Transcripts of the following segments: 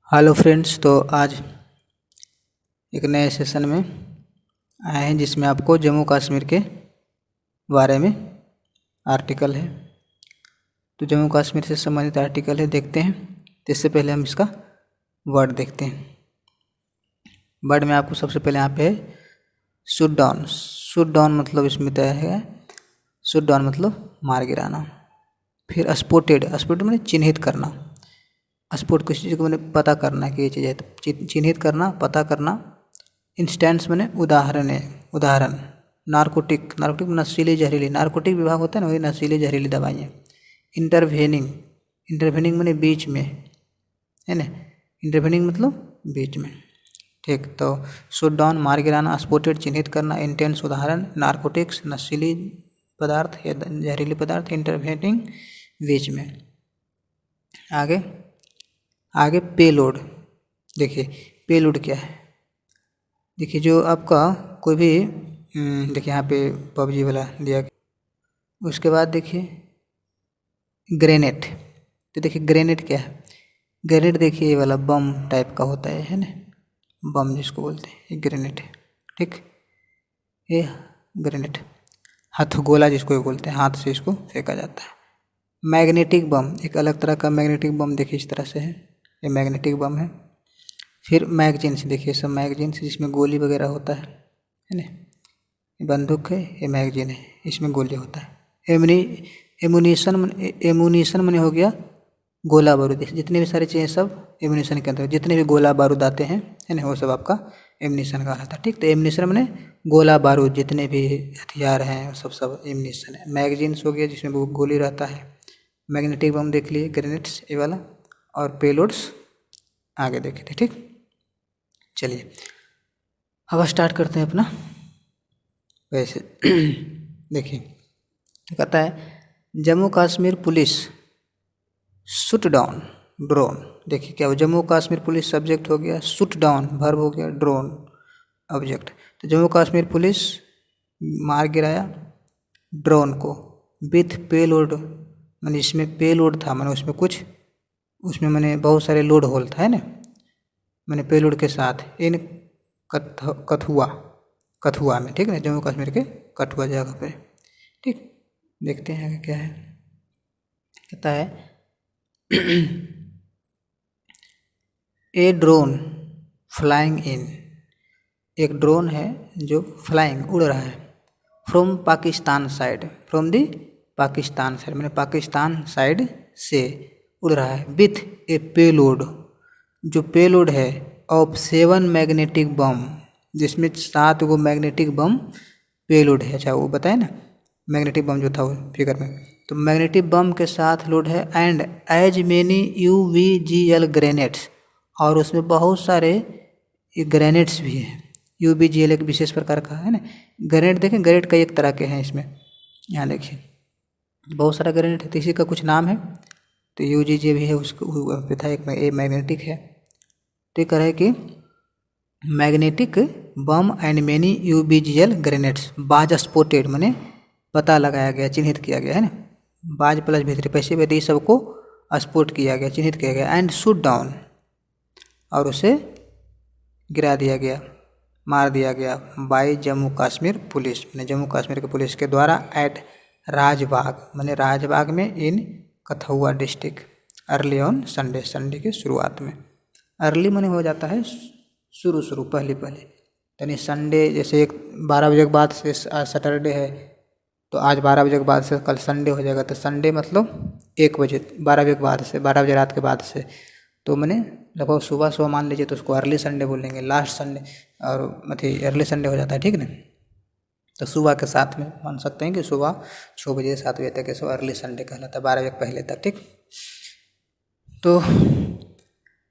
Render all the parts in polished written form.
Hello friends, तो आज एक नए सेशन में आए हैं जिसमें आपको जम्मू कश्मीर के बारे में आर्टिकल है। तो जम्मू कश्मीर से संबंधित आर्टिकल है, देखते हैं। तो इससे पहले हम इसका वर्ड देखते हैं। वर्ड में आपको सबसे पहले यहाँ पे है शूट डाउन। शूट डाउन मतलब इसमें तय है, शूट डाउन मतलब मार गिराना। फिर स्पॉटेड, स्पॉटेड मतलब चिन्हित करना। स्पॉट किसी चीज़ को मैंने पता करना कि ये चीज़ है, तो चिन्हित करना, पता करना। इंस्टेंस मैंने उदाहरण है, उदाहरण। नारकोटिक, नारकोटिक नशीली जहरीली, नारकोटिक विभाग होता है ना, वही नशीली जहरीली दवाइयाँ। इंटरवेनिंग, इंटरवेनिंग मैंने बीच में, है ना, इंटरवेनिंग मतलब बीच में। ठीक, तो शूट डाउन मार गिराना, स्पॉटेड चिन्हित करना, इंटेंस उदाहरण, नारकोटिक्स नशीली पदार्थ या जहरीली पदार्थ, इंटरवेनिंग बीच में। आगे आगे पेलोड। देखिए पेलोड क्या है। देखिए जो आपका कोई भी देखिए यहाँ पे पबजी वाला दिया। उसके बाद देखिए ग्रेनेड। तो देखिए ग्रेनेड क्या है। ग्रेनेड देखिए ये वाला बम टाइप का होता है ना, बम जिसको बोलते हैं, ये ग्रेनेड है। ठीक, ये ग्रेनेड, हथगोला जिसको बोलते हैं, हाथ से इसको फेंका जाता है। मैग्नेटिक बम, एक अलग तरह का मैग्नेटिक बम देखिए इस तरह से है, ये मैग्नेटिक बम है। फिर मैगजीन्स, देखिए सब मैगजीन्स जिसमें गोली वगैरह होता है ना, ये बंदूक है, ये मैगजीन है, इसमें गोली होता है। एमुनीशन मने हो गया गोला बारूद। जितने भी सारी चीज़ें सब एमुनीशन के अंदर, जितने भी गोला बारूद आते हैं, है ना, वो सब आपका एमुनीशन का रहता है। ठीक, तो एमुनीशन मने गोला बारूद, जितने भी हथियार हैं सब एमुनीशन है। मैगजीन्स हो गया जिसमें वो गोली रहता है। मैग्नेटिक बम देख लिए, ग्रेनेड्स ये वाला, और पेलोड्स आगे देखे थे। ठीक, चलिए अब स्टार्ट करते हैं अपना। वैसे देखिए कहता है Jammu Kashmir police shoot down drone. देखिए क्या हो, जम्मू कश्मीर पुलिस सब्जेक्ट हो गया, शूट डाउन वर्ब हो गया, ड्रोन ऑब्जेक्ट। तो जम्मू कश्मीर पुलिस मार गिराया ड्रोन को विथ पेलोड, मैंने इसमें पेलोड था, मैंने उसमें कुछ, उसमें मैंने बहुत सारे लोड होल था, है ना, मैंने पेलोड के साथ इन कठुआ में। ठीक है, जम्मू कश्मीर के कठुआ जगह पे। ठीक, देखते हैं आगे क्या है। कहता है ए ड्रोन फ्लाइंग इन, एक ड्रोन है जो फ्लाइंग उड़ रहा है, from Pakistan side, from the Pakistan side, मैंने पाकिस्तान साइड से उड़ रहा है, विथ ए पेलोड, जो पेलोड है ऑफ 7 मैग्नेटिक बम, जिसमें 7 गो मैग्नेटिक बम पेलोड है। अच्छा वो बताए ना, मैग्नेटिक बम जो था वो फिगर में, तो मैग्नेटिक बम के साथ लोड है। And as many UVGL grenades, और उसमें बहुत सारे ग्रेनेड्स भी हैं। UVGL एक विशेष प्रकार का है ना ग्रेनेड। देखें ग्रेनेड कई एक तरह के हैं इसमें, यहाँ देखिए बहुत सारा ग्रेनेड है, तो इसी का कुछ नाम है। तो UVGL भी है, उसको पे था एक मैग्नेटिक है। तो कह रहा है कि magnetic bomb and many UVGL grenades बाज स्पॉटेड, मैंने पता लगाया गया, चिन्हित किया गया, है ना, बाज प्लस भीतरी पैसे वैसे सबको स्पॉट किया गया, चिन्हित किया गया। एंड शूट डाउन, और उसे गिरा दिया गया, मार दिया गया, बाय जम्मू कश्मीर पुलिस, मैंने जम्मू कश्मीर के पुलिस के द्वारा, एट राजबाग, मैंने राजबाग में, in Kathua district, early on Sunday, Sunday के शुरुआत में। अर्ली मैंने हो जाता है शुरू पहले, यानी संडे जैसे 12 बजे के बाद से आज सैटरडे है, तो आज 12 बजे के बाद से कल संडे हो जाएगा, तो संडे मतलब 1 बजे, 12 बजे के बाद से, 12 बजे रात के बाद से, तो मैंने लगभग सुबह मान लीजिए, तो उसको अर्ली संडे बोलेंगे, लास्ट संडे और मतलब अर्ली संडे हो जाता है। ठीक ना, तो सुबह के साथ में मान सकते हैं कि सुबह 6 बजे 7 बजे तक इसको अर्ली संडे कहलाता है, 12 बजे पहले तक। ठीक, तो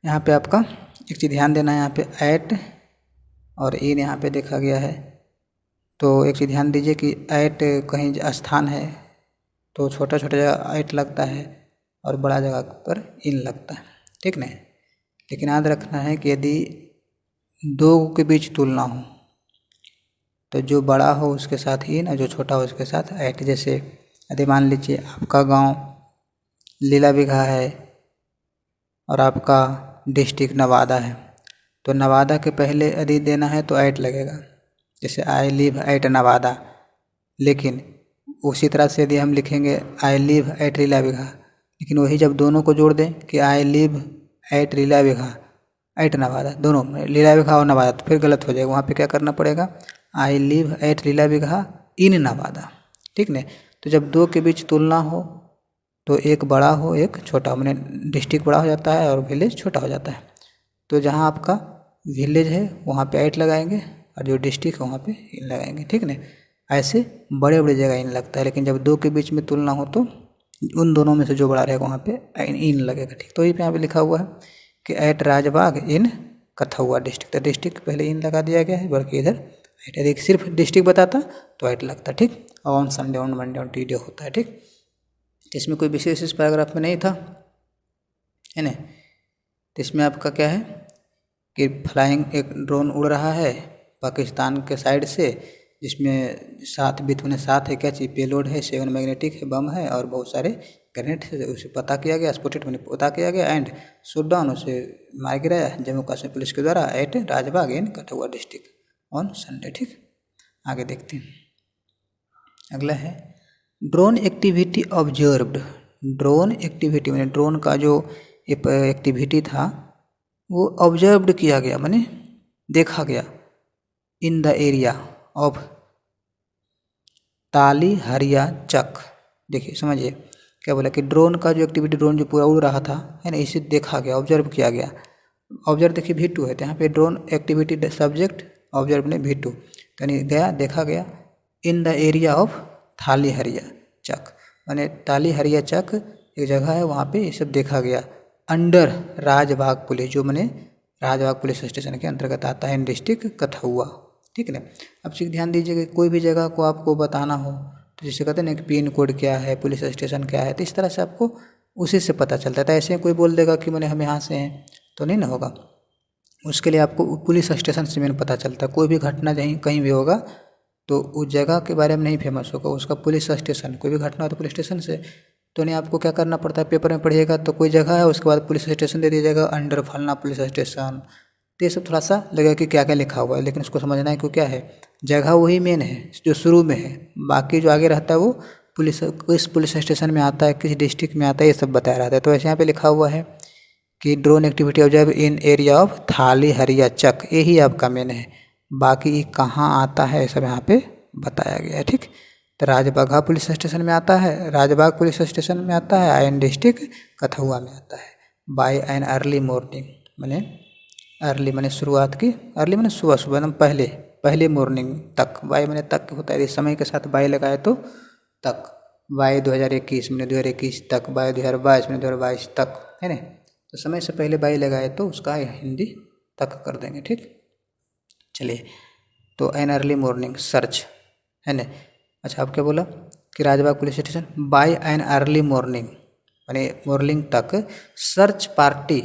यहाँ पे आपका एक चीज़ ध्यान देना है, यहाँ पे एट और इन यहाँ पे देखा गया है, तो एक चीज़ ध्यान दीजिए कि एट कहीं स्थान है तो छोटा जगह एट लगता है और बड़ा जगह पर इन लगता है। ठीक ना, लेकिन याद रखना है कि यदि 2 के बीच तुलना हो तो जो बड़ा हो उसके साथ इन और जो छोटा हो उसके साथ एट। जैसे यदि मान लीजिए आपका गांव लीला बिघा है और आपका डिस्ट्रिक्ट नवादा है, तो नवादा के पहले यदि देना है तो एट लगेगा, जैसे आई लिव एट नवादा। लेकिन उसी तरह से यदि हम लिखेंगे आई लिव एट रीलाविघा, लेकिन वही जब दोनों को जोड़ दें कि I live at Rilavigha at Nawada, दोनों में लीलाविघा और नवादा, तो फिर गलत हो जाएगा। वहाँ पे क्या करना पड़ेगा, आई लिव एट लीलाविघा इन नवादा, ठीक ने। तो जब दो के बीच तुलना हो तो एक बड़ा हो एक छोटा हो, मैंने डिस्ट्रिक्ट बड़ा हो जाता है और विलेज छोटा हो जाता है। तो जहाँ आपका विलेज है वहाँ पे एट लगाएंगे और जो डिस्ट्रिक्ट है वहाँ पे इन लगाएंगे, ठीक ने। ऐसे बड़े बड़े जगह इन लगता है, लेकिन जब दो के बीच में तुलना हो तो उन दोनों में से जो बड़ा रहेगा वहाँ पे इन लगेगा, ठीक। तो यहाँ पे लिखा हुआ है कि एट राजबाग इन कथुआ डिस्ट्रिक्ट, तो डिस्ट्रिक्ट पहले इन लगा दिया गया है, बल्कि इधर एट, यदि सिर्फ डिस्ट्रिक्ट बताता तो एट लगता, ठीक। On Sunday on Monday on Tuesday होता है, ठीक। तो इसमें कोई विशेष इस पैराग्राफ में नहीं था, है ना। तो इसमें आपका क्या है कि फ्लाइंग एक ड्रोन उड़ रहा है पाकिस्तान के साइड से, जिसमें 7 विथ मैंने 7 है क्या चीज़ पेलोड है, 7 मैग्नेटिक है, बम है और बहुत सारे ग्रेनेड है, उसे पता किया गया, स्पोटेड मैंने पता किया गया एंड शूट डाउन, उसे मार गिराया जम्मू कश्मीर पुलिस के द्वारा at Rajbagh in Kathua district on Sunday, ठीक। आगे देखते हैं, अगला है drone activity observed. Drone activity मैंने ड्रोन का जो एक्टिविटी था वो ऑब्जर्व्ड किया गया, मैंने देखा गया, इन द एरिया ऑफ ताली हरिया चक। देखिए समझिए क्या बोला कि ड्रोन का जो एक्टिविटी, ड्रोन जो पूरा उड़ रहा था, है ना, इसे देखा गया, ऑब्जर्व किया गया। ऑब्जर्व देखिए V2 है, तो यहाँ पे ड्रोन एक्टिविटी सब्जेक्ट ऑब्जर्व ने V2, यानी गया देखा गया इन द एरिया ऑफ थाली हरिया चक, माने ताली हरिया चक एक जगह है वहाँ पे ये सब देखा गया, अंडर राजबाग पुलिस, जो मैंने राजबाग पुलिस स्टेशन के अंतर्गत आता है इन डिस्ट्रिक्ट कठुआ, ठीक है। अब चीज़ ध्यान दीजिएगा, कोई भी जगह को आपको बताना हो तो जिसे कहते हैं ना कि पिन कोड क्या है, पुलिस स्टेशन क्या है, तो इस तरह से आपको उसी से पता चलता है। तो ऐसे कोई बोल देगा कि मैंने हम यहाँ से हैं तो नहीं ना होगा, उसके लिए आपको पुलिस स्टेशन से मैंने पता चलता है। कोई भी घटना कहीं भी होगा तो उस जगह के बारे में नहीं फेमस होगा, उसका पुलिस स्टेशन, कोई भी घटना हो तो पुलिस स्टेशन से, तो नहीं आपको क्या करना पड़ता है, पेपर में पढ़िएगा तो कोई जगह है उसके बाद पुलिस स्टेशन दे दीजिएगा, अंडर फलना पुलिस स्टेशन, तो ये सब थोड़ा सा लगेगा कि क्या क्या लिखा हुआ है, लेकिन उसको समझना है कि क्या है, जगह वही मेन है जो शुरू में है, बाकी जो आगे रहता है वो पुलिस किस पुलिस स्टेशन में आता है, किस डिस्ट्रिक्ट में आता है, ये सब बताया रहता है। तो ऐसे यहाँ पे लिखा हुआ है कि drone activity observe in area of थाली हरिया चक, यही आपका मेन है, बाकी कहाँ आता है ये सब यहाँ पे बताया गया है, ठीक। तो राजबागा पुलिस स्टेशन में आता है, राजबाग पुलिस स्टेशन में आता है, आयन डिस्ट्रिक्ट कठुआ में आता है। बाय एन अर्ली मॉर्निंग, मैंने अर्ली मैंने शुरुआत की, अर्ली मैंने सुबह सुबह एकदम पहले मॉर्निंग तक, बाय मैंने तक होता है, समय के साथ बाय लगाए तो तक, बाय 2021 मैंने 2021 तक, बाय 2022 मैंने 2022 तक, है ना। तो समय से पहले बाय लगाए तो उसका हिंदी तक कर देंगे, ठीक। चलिए, तो एन अर्ली मॉर्निंग सर्च, है ना। अच्छा, अब क्या बोला कि Rajbagh police station by an early morning, यानी मॉर्निंग तक सर्च पार्टी,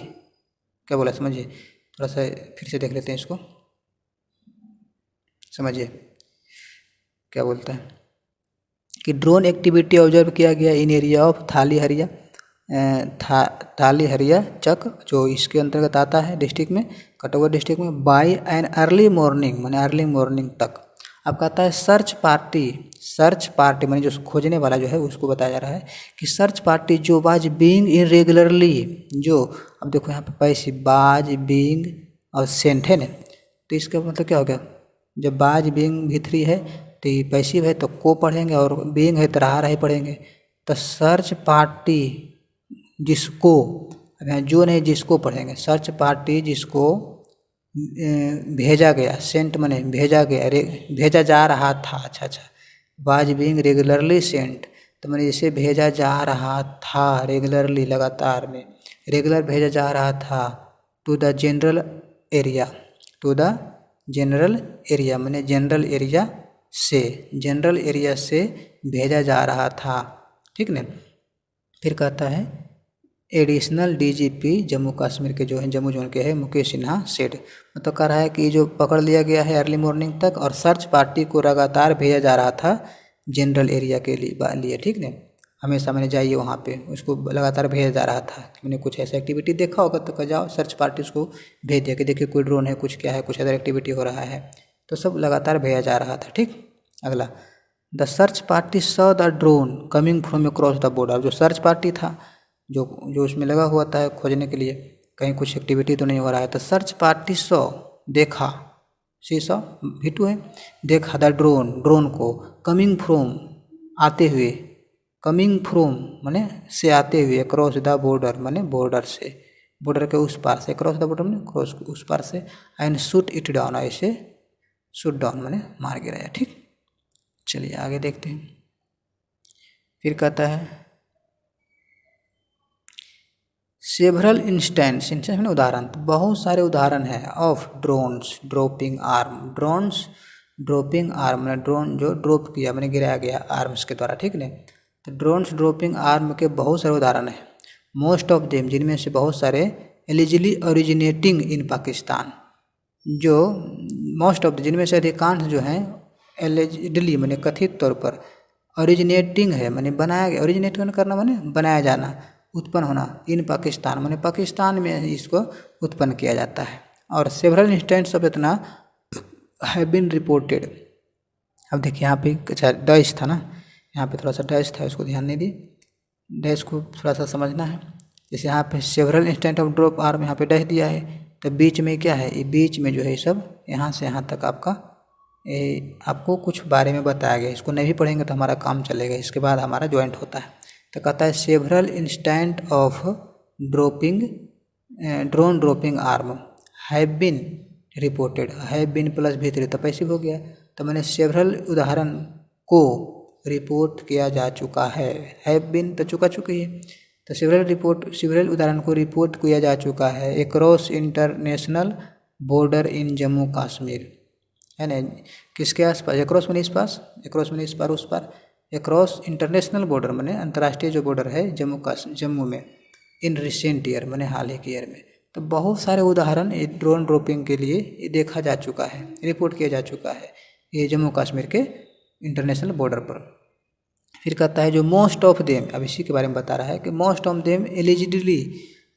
क्या बोला समझिए, थोड़ा सा फिर से देख लेते हैं इसको, समझिए क्या बोलता है कि ड्रोन एक्टिविटी ऑब्जर्व किया गया इन एरिया ऑफ थाली हरिया थाली हरिया चक, जो इसके अंतर्गत आता है डिस्ट्रिक्ट में, कठुआ डिस्ट्रिक्ट में, बाय एन अर्ली मॉर्निंग, माने अर्ली मॉर्निंग तक। अब कहता है सर्च पार्टी माने जो खोजने वाला जो है उसको बताया जा रहा है कि सर्च पार्टी जो बाज बीइंग इरेगुलरली, जो अब देखो यहाँ पे पैसे बाज बीइंग और सेंट है ना, तो इसका मतलब क्या हो गया, जब बाज बीइंग भी3 है तो ये पैसिव है तो को पढ़ेंगे, और बीइंग है तो रहा ही पढ़ेंगे। तो सर्च पार्टी जिसको, जो नहीं जिसको पढ़ेंगे, सर्च पार्टी जिसको भेजा गया, सेंट माने भेजा गया, भेजा जा रहा था, अच्छा, वाज बीइंग रेगुलरली सेंट, तो मैंने इसे भेजा जा रहा था रेगुलरली, लगातार में रेगुलर भेजा जा रहा था, टू द जनरल एरिया, मैंने जनरल एरिया से भेजा जा रहा था, ठीक ना। फिर कहता है एडिशनल DGP जम्मू कश्मीर के जो हैं, जम्मू जोन के हैं, मुकेश सिन्हा सेड, मतलब कह रहा है कि जो पकड़ लिया गया है अर्ली मॉर्निंग तक, और सर्च पार्टी को लगातार भेजा जा रहा था जनरल एरिया के लिए, ठीक है। हमेशा मैंने जाइए वहाँ पे, उसको लगातार भेजा जा रहा था। मैंने कुछ ऐसा एक्टिविटी देखा होगा तो जाओ सर्च पार्टी उसको भेज दिया कि देखिए कोई ड्रोन है, कुछ क्या है, कुछ अदर एक्टिविटी हो रहा है, तो सब लगातार भेजा जा रहा था। ठीक, अगला, the search party saw the drone coming from across the border. जो सर्च पार्टी था, जो उसमें लगा हुआ था खोजने के लिए कहीं कुछ एक्टिविटी तो नहीं हो रहा है, तो सर्च पार्टी सॉ देखा, सी सॉ V2 है, देखा द ड्रोन को, कमिंग फ्रॉम आते हुए, कमिंग फ्रॉम माने से आते हुए, अक्रॉस द बॉर्डर माने बॉर्डर से, बॉर्डर के उस पार से, क्रॉस द बॉर्डर माने क्रॉस उस पार से, एंड शूट इट डाउन, ऐसे शूट डाउन माने मार गिराया। ठीक, चलिए आगे देखते हैं। फिर कहता है सेवरल इंस्टेंस माने उदाहरण, तो बहुत सारे उदाहरण है of drones dropping arm, drones dropping arm माने ड्रोन जो ड्रॉप किया माने गिराया गया आर्म्स के द्वारा। ठीक ने, तो ड्रोन्स ड्रॉपिंग आर्म के बहुत सारे उदाहरण है। मोस्ट ऑफ देम, जिनमें से बहुत सारे एलिजिली ओरिजिनेटिंग इन पाकिस्तान, जो मोस्ट ऑफ जिनमें से अधिकांश जो हैं एलिजिडली माने कथित तौर पर, ओरिजिनेटिंग है माने बनाया गया, ओरिजिनेट करना माने बनाया जाना, उत्पन्न होना, इन पाकिस्तान माने पाकिस्तान में इसको उत्पन्न किया जाता है। और सेवरल इंस्टेंट्स ऑफ इतना हैव बीन रिपोर्टेड। अब देखिए यहाँ पे अच्छा डैश था ना, यहाँ पे थोड़ा सा डैश था, उसको ध्यान नहीं दिए, डैश को थोड़ा सा समझना है। जैसे यहाँ पे several instant of drop arm, यहाँ पे डैश दिया है, तो बीच में क्या है, ये बीच में जो है सब यहाँ से यहाँ तक आपका आपको कुछ बारे में बताया गया। इसको नहीं भी पढ़ेंगे तो हमारा काम चलेगा, इसके बाद हमारा ज्वाइंट होता है। तो कहता है several instant of dropping drone dropping arm have been reported, have been plus V3 तो पैसिव हो गया, तो मैंने सेवरल उदाहरण को रिपोर्ट किया जा चुका है, हैव बीन तो चुकी है, तो सेवरल उदाहरण को रिपोर्ट किया जा चुका है across international border in Jammu Kashmir, है ना, किसके आसपास, अक्रॉस मैंने इस पास, अक्रॉस मैंने इस पार उस पार, अक्रॉस इंटरनेशनल बॉर्डर मैंने अंतर्राष्ट्रीय जो बॉर्डर है जम्मू में, इन रिसेंट ईयर मैंने हाल ही के ईयर में। तो बहुत सारे उदाहरण ये ड्रोन ड्रॉपिंग के लिए ये देखा जा चुका है, रिपोर्ट किया जा चुका है ये जम्मू कश्मीर के इंटरनेशनल बॉर्डर पर। फिर कहता है जो मोस्ट ऑफ देम, अब इसी के बारे में बता रहा है कि मोस्ट ऑफ देम एलिजिडली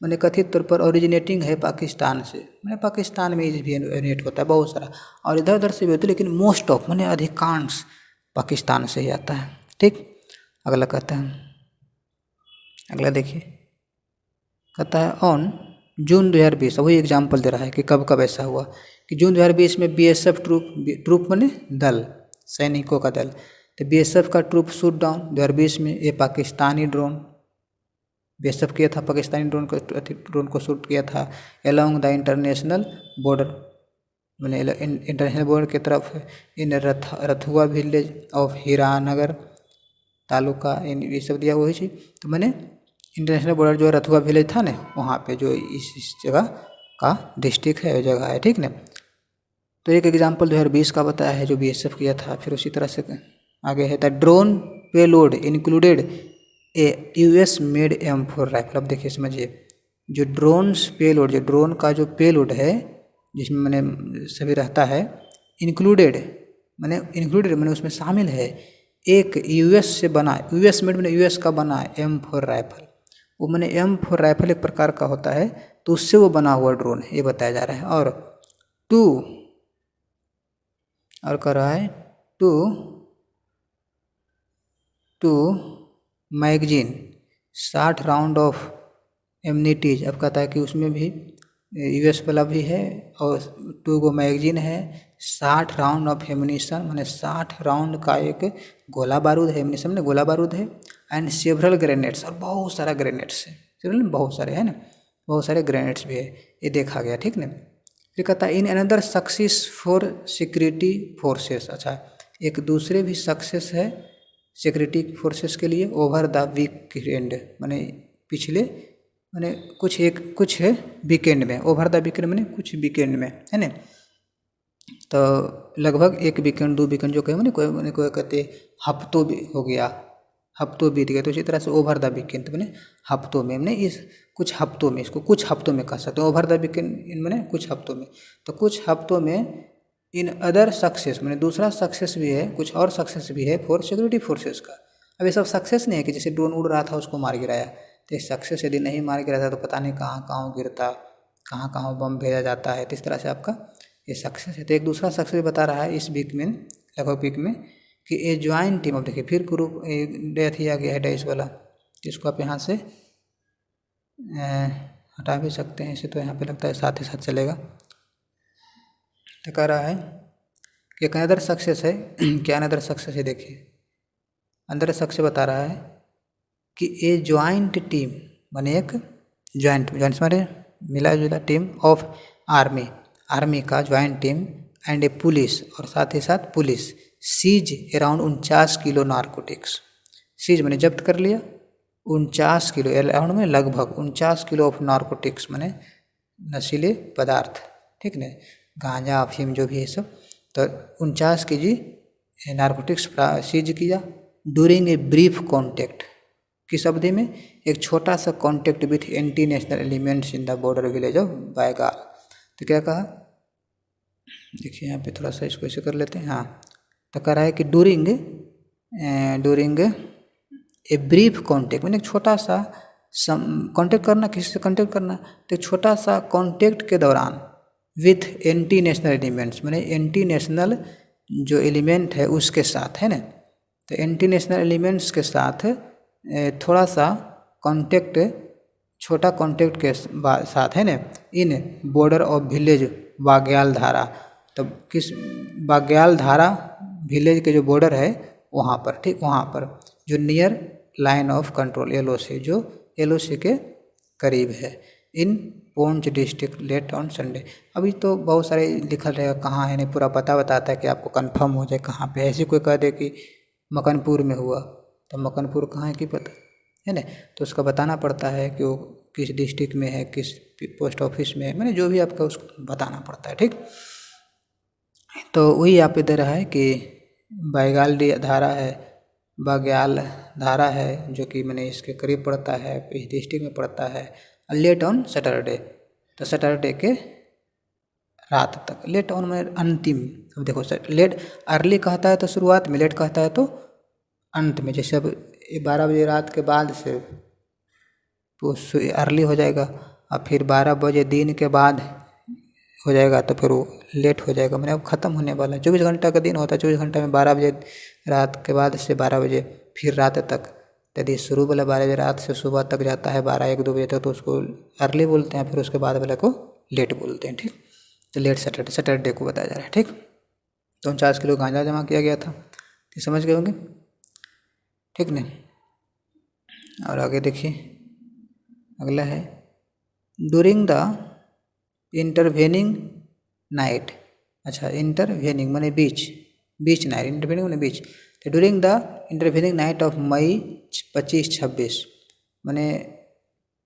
मैंने कथित तौर पर ओरिजिनेटिंग है पाकिस्तान से, मैंने पाकिस्तान में भी ओरिजिनेट होता है बहुत सारा, और इधर उधर से भी होता है, लेकिन मोस्ट ऑफ मैंने अधिकांश पाकिस्तान से ही आता है। ठीक, अगला कहता है, अगला देखिए, कहता है ऑन जून 2020, वही एग्जाम्पल दे रहा है कि कब कब ऐसा हुआ कि जून 2020 में BSF ट्रूप मैंने दल, सैनिकों का दल, तो BSF का ट्रूप शूट डाउन 2020 में, ये पाकिस्तानी ड्रोन BSF किया था, पाकिस्तानी ड्रोन को शूट किया था अलोंग द इंटरनेशनल बॉर्डर, मैंने इंटरनेशनल बॉर्डर की तरफ, इन रथुआ विलेज ऑफ हीरानगर तालुका, इन ये सब दिया हुआ है। तो मैंने इंटरनेशनल बॉर्डर जो रथुआ विलेज था ना, वहाँ पे जो इस जगह का डिस्ट्रिक्ट है, वो जगह है। ठीक ना, तो एक एग्जाम्पल 2020 का बताया है जो BSF किया था। फिर उसी तरह से आगे है the drone payload included A US made M4 rifle. अब देखिए समझिए, जो ड्रोन्स पेलोड, जो ड्रोन का जो पेलोड है जिसमें मैंने सभी रहता है, इंक्लूडेड मैंने उसमें शामिल है एक US से बना, US मेड मैंने US का बना M4 राइफल। वो मैंने M4 राइफल एक प्रकार का होता है, तो उससे वो बना हुआ ड्रोन है, ये बताया जा रहा है। और कर रहा है two magazine 60 round of ammunitions. अब कहता है कि उसमें भी US वाला भी है और 2 गो मैगजीन है, 60 राउंड ऑफ एम्यूनिशन मैंने 60 राउंड का एक गोला बारूद है, एम्यूनिशन में गोला बारूद है, एंड सेवरल ग्रेनेड्स, और बहुत सारा ग्रेनेड्स है, बहुत सारे है ना, बहुत सारे ग्रेनेड्स भी है, ये देखा गया। ठीक ना, फिर कहता है in another success for security forces. अच्छा, एक दूसरे भी सक्सेस है सिक्योरिटी फोर्सेस के लिए ओवर द वीकेंड, मैंने पिछले मैंने कुछ है वीकेंड में, ओवर द वीकेंड मैंने कुछ वीकेंड में, है ना, तो लगभग 1 वीकेंड 2 वीकेंड जो कहे मैंने कोई कहते हफ्तों भी हो गया, हफ्तों बीत गए, तो इसी तरह से ओवर द वीकेंड मैंने हफ्तों में, मैंने इस कुछ हफ्तों में, इसको कुछ हफ्तों में कह सकते हैं। ओवर द वीकेंड मैंने कुछ हफ्तों में, तो कुछ हफ्तों में इन अदर सक्सेस मैंने दूसरा सक्सेस भी है, कुछ और सक्सेस भी है फॉर सिक्योरिटी फोर्सेस का, अब ये सब सक्सेस नहीं है कि जैसे ड्रोन उड़ रहा था उसको मार गिराया, तो ये सक्सेस यदि नहीं मार गिरा था तो पता नहीं कहाँ कहाँ गिरता, कहाँ कहाँ बम भेजा जाता है। तो इस तरह से आपका ये सक्सेस है। तो एक दूसरा सक्सेस बता रहा है इस वीक में, लगभग वीक में, कि ए ज्वाइन टीम। अब देखिए फिर ग्रुप डेथ ही आ गया है डाइस वाला, इसको आप यहाँ से हटा भी सकते हैं इसे, तो यहाँ पे लगता है साथ ही साथ चलेगा। तो कह रहा है कि एक अनदर सक्सेस है क्या अनदर सक्सेस है, देखिए अंदर सक्सेस बता रहा है कि ए ज्वाइंट टीम, माने एक ज्वाइंट माने मिला जुला टीम ऑफ आर्मी का joint team and a police, और साथ ही साथ police, seize around 49 kilo narcotics. Seize मैंने जब्त कर लिया 49 किलो, अराउंड में लगभग 49 किलो ऑफ नारकोटिक्स माने नशीले पदार्थ, ठीक ना, गांजा अफीम जो भी है सब। तो 49 के जी नारकोटिक्स सीज किया ड्यूरिंग ए ब्रीफ कॉन्टेक्ट, किस अवधि में, एक छोटा सा contact with anti national elements in the border village of Baigal. तो क्या कहा, देखिए यहाँ पे थोड़ा सा इसको ऐसे कर लेते हैं। हाँ, तो कह रहा है कि ड्यूरिंग ए ब्रीफ कॉन्टेक्ट, मैंने एक छोटा सा कॉन्टेक्ट करना, किसी से कॉन्टेक्ट करना, तो एक छोटा सा कॉन्टेक्ट के दौरान विथ एंटी नेशनल एलिमेंट्स, मैंने एंटी नेशनल जो एलिमेंट है उसके साथ, है ना। तो एंटी नेशनल एलिमेंट्स के साथ थोड़ा सा कॉन्टेक्ट, छोटा कॉन्टेक्ट के साथ, है ना, इन बॉर्डर ऑफ विलेज बाग्याल धारा। तो किस बाग्याल धारा विलेज के जो बॉर्डर है वहाँ पर, ठीक, वहाँ पर जो near line of control LOC, जो LOC के करीब है, इन पोंच डिस्ट्रिक्ट लेट ऑन संडे। अभी तो बहुत सारे लिखल रहेगा कहाँ है, नहीं पूरा पता बताता है कि आपको कंफर्म हो जाए कहाँ पे। ऐसे कोई कह दे कि मकनपुर में हुआ, तो मकनपुर कहाँ है कि पता है ना, तो उसका बताना पड़ता है कि वो किस डिस्ट्रिक्ट में है, किस पोस्ट ऑफिस में है, मैंने जो भी आपका उसको बताना पड़ता है, ठीक। तो वही यहाँ पे दे रहा है कि बाग्याल धारा है, बाग्याल धारा है, जो कि मैंने इसके करीब पड़ता है, इस डिस्ट्रिक्ट में पड़ता है, लेट ऑन सैटरडे। तो सैटरडे के रात तक, लेट ऑन में अंतिम। अब देखो लेट अर्ली कहता है तो शुरुआत में, लेट कहता है तो अंत में। जैसे अब 12 बजे रात के बाद से तो अर्ली हो जाएगा, और फिर 12 बजे दिन के बाद हो जाएगा तो फिर वो लेट हो जाएगा, मैंने अब ख़त्म होने वाला है। 24 घंटा का दिन होता है, 24 घंटा में 12 बजे रात के बाद से 12 बजे फिर रात तक। यदि शुरू वाला 12 बजे रात से सुबह तक जाता है 12-1-2 बजे तक, तो उसको अर्ली बोलते हैं, फिर उसके बाद वाले को लेट बोलते हैं, ठीक। तो लेट सैटरडे को बताया जा रहा है, ठीक। तो 49 किलो गांजा जमा किया गया था, तो समझ गए होंगे, ठीक नहीं। और आगे देखिए अगला है ड्यूरिंग द इंटरवेनिंग नाइट। अच्छा, इंटरवेनिंग माने बीच नाइट, इंटरवेनिंग माने बीच। तो during the intervening night of May 25-26, माने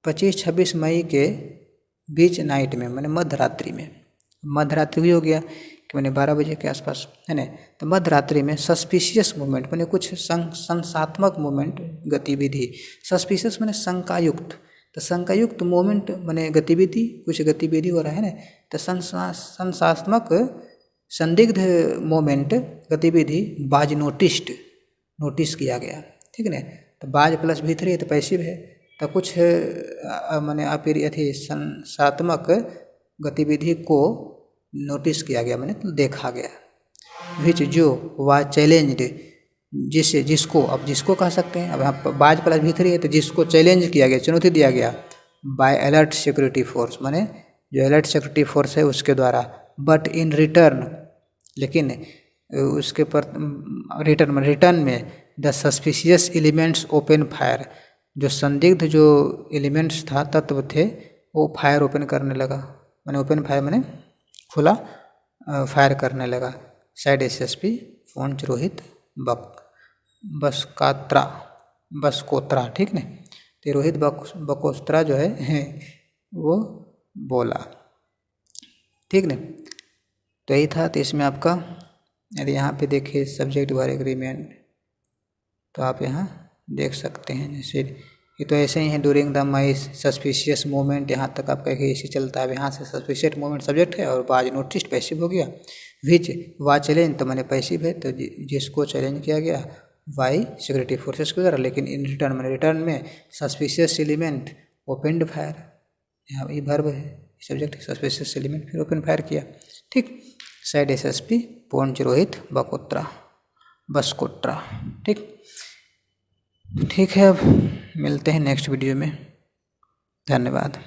25-26 मई के बीच नाइट में, माने मध्यरात्रि में, मध्यरात्रि भी हो गया कि मैंने 12 बजे के आसपास, है ना। तो मध्यरात्रि में सस्पिशियस मूवमेंट, मैंने कुछ संशयात्मक मूवमेंट गतिविधि, सस्पिशियस मैंने शंकायुक्त, तो शंकायुक्त मूवमेंट मैंने गतिविधि, कुछ गतिविधि हो रहा है ना। तो संशयात्मक संदिग्ध मूवमेंट गतिविधि बाज नोटिस किया गया, ठीक है ना। तो बाज प्लस भीतरी है तो पैसिव है, तो कुछ मैंने अथी संशयात्मक गतिविधि को नोटिस किया गया, मैंने तो देखा गया। विच जो वा चैलेंज्ड, जिसको, अब जिसको कह सकते हैं, अब यहाँ बाज प्लस भीतरी है तो जिसको चैलेंज किया गया, चुनौती दिया गया बाय अलर्ट सिक्योरिटी फोर्स, माने जो अलर्ट सिक्योरिटी फोर्स है उसके द्वारा। बट इन रिटर्न, लेकिन उसके पर रिटर्न में the suspicious elements open fire, जो संदिग्ध जो एलिमेंट्स था, तत्व थे, वो फायर ओपन करने लगा, मैंने ओपन फायर मैंने खुला फायर करने लगा। साइड SSP फोंच रोहित बसकोत्रा, ठीक ने। तो रोहित बकोस्त्रा जो है वो बोला, ठीक ने। तो यही था। तो इसमें आपका यदि यहाँ पे देखिए सब्जेक्ट वार एग्रीमेंट, तो आप यहाँ देख सकते हैं, जैसे ये तो ऐसे ही है during the May suspicious movement, यहाँ तक आपका ऐसे चलता है। यहाँ से सस्पिशियस मूवमेंट सब्जेक्ट है और बाज नोटिस पैसिव हो गया। विच वा चैलेंज, तो मैंने पैसिव है, तो जिसको चैलेंज किया गया वाई सिक्योरिटी फोर्सेस के द्वारा, लेकिन इन रिटर्न में सस्पिशियस एलिमेंट ओपनड फायर, यहाँ ये वर्ब है, सब्जेक्ट सस्पिशियस एलिमेंट, फिर ओपन फायर किया। ठीक, साइड एसएसपी पूर्ण रोहित बसकोट्रा। ठीक है, अब मिलते हैं नेक्स्ट वीडियो में। धन्यवाद।